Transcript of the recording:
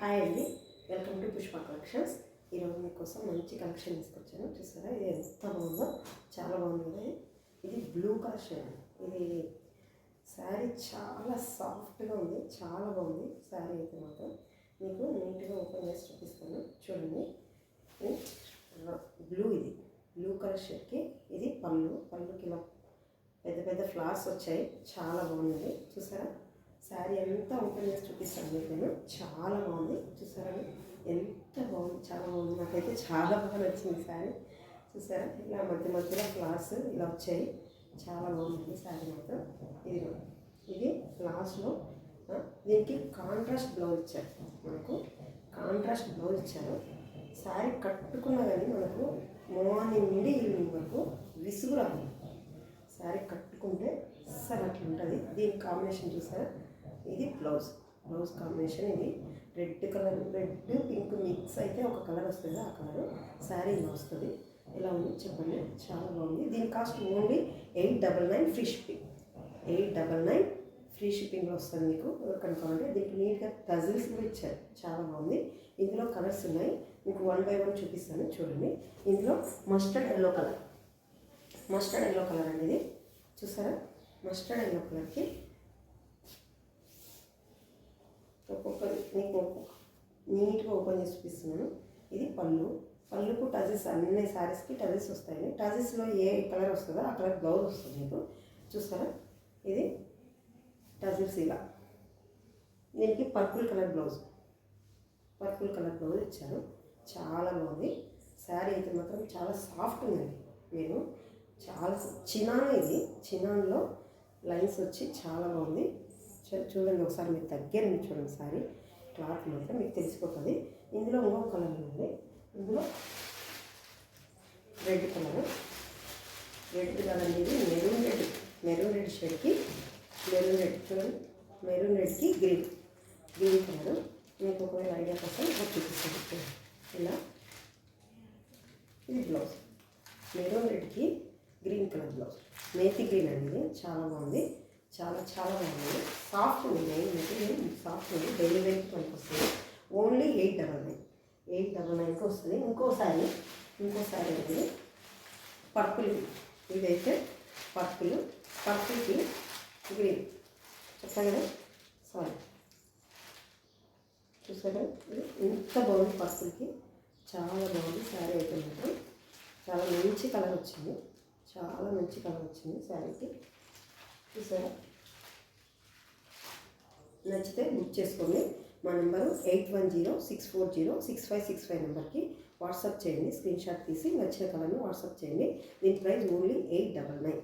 Hi అండి, welcome to Pushpa collections. ఈరోజు మీకోసం మంచి కలెక్షన్ తీసుకొచ్చాను. చూసారా, ఇది ఎంత బాగుందో, చాలా బాగుంది కదా. ఇది బ్లూ కలర్ షేడ్. ఇది శారీ చాలా సాఫ్ట్గా ఉంది, చాలా బాగుంది. శారీ అయితే మాత్రం మీకు నీట్గా ఓపెన్ చేసి చూపిస్తాను. చూడండి, బ్లూ, ఇది బ్లూ కలర్ షేడ్కి ఇది పళ్ళుకి ఇలా పెద్ద పెద్ద ఫ్లవర్స్ వచ్చాయి. చాలా బాగుంది. చూసారా, శారీ అంతా ఓపెన్ చేసి చూపిస్తాను మీకు నేను. చాలా బాగుంది. చూసారా, ఎంత బాగుంది, చాలా బాగుంది. నాకైతే చాలా బాగా నచ్చింది శారీ. చూసారా, ఇలా మధ్య మధ్యలో ఫ్లవర్స్ ఇలా వచ్చాయి. చాలా బాగుంది శారీ మాత్రం. ఇది లాస్ట్లో దీనికి కాంట్రాస్ట్ బ్లౌజ్ ఇచ్చారు. మనకు కాంట్రాస్ట్ బ్లౌజ్ ఇచ్చారు. శారీ కట్టుకున్నా కానీ మనకు మార్నింగ్ నుండి ఈవినింగ్ వరకు విసుగు రాదు. శారీ కట్టుకుంటే అస్సలు అట్లా ఉంటుంది. దీని కాంబినేషన్ చూసారా, ఇది బ్లౌజ్ కాంబినేషన్. ఇది red colour, red pink mix అయితే ఒక కలర్ వస్తుంది. ఆ కలర్ శారీ ఇలా వస్తుంది. ఇలా ఉంది చెప్పండి, చాలా బాగుంది. దీని cost only 899 free shipping. 899 free షిప్పింగ్లో వస్తుంది మీకు. ఎవరికైనా కావాలంటే దీనికి నీట్గా టజిల్స్ కూడా ఇచ్చారు. చాలా బాగుంది. ఇందులో కలర్స్ ఉన్నాయి, మీకు 1 by 1 చూపిస్తాను. చూడండి, ఇందులో మస్టర్డ్ ఎల్లో కలర్ అనేది చూసారా. మస్టర్డ్ ఎల్లో కలర్కి ఒక్కొక్కటి మీకు నీట్గా ఓపెన్ చేసి చూపిస్తున్నాను. ఇది పళ్ళుకు టజిల్స్, అన్ని శారీస్కి టజిల్స్ వస్తాయి. టజిల్స్లో ఏ కలర్ వస్తుందో ఆ కలర్ బ్లౌజ్ వస్తుంది మీకు. చూసారా, ఇది టజిల్స్ ఇలా. దీనికి పర్పుల్ కలర్ బ్లౌజ్ ఇచ్చారు. చాలా బాగుంది. శారీ అయితే మాత్రం చాలా సాఫ్ట్ ఉందండి. నేను చాలా ఇది చినాన్లో లైన్స్ వచ్చి చాలా బాగుంది. చూడండి, ఒకసారి మీరు దగ్గర నుంచి చూడండి. శారీ క్లాత్ మాత్రం మీకు తెలిసిపోతుంది. ఇందులో ఇంకో కలర్ ఉంది. ఇందులో రెడ్ కలర్ అనేది మెరూన్ రెడ్ షేడ్కి చూడండి, మెరూన్ రెడ్కి గ్రీన్ కలర్. మీకు ఒకవేళ ఐడియా కోసం చూపిస్తాను. ఇలా ఇది బ్లౌజ్, మెరూన్ రెడ్కి green colour blouse, methi green అనేది. చాలా బాగుంది, చాలా బాగుంది. సాఫ్ట్ ఉంది, మెటీరియల్ సాఫ్ట్ ఉంది. డైలీ వేర్కి మనకు వస్తుంది. ఓన్లీ 899కి వస్తుంది. ఇంకోసారి అనేది పర్పుల్. ఇదైతే పర్పుల్కి గ్రీన్ చెప్పాను కదా, సారీ. చూసారా, ఎంత బాగుంది. పర్పుల్కి చాలా బాగుంది శారీ అయితే మాత్రం. చాలా మంచి కలర్ వచ్చింది, శారీకి. చూసారా, నచ్చితే బుక్ చేసుకోండి. మా నెంబరు 8106406565 నెంబర్కి వాట్సాప్ చేయండి. స్క్రీన్ షాట్ తీసి నచ్చిన కలర్ని వాట్సాప్ చేయండి. దీని ప్రైస్ ఓన్లీ 899.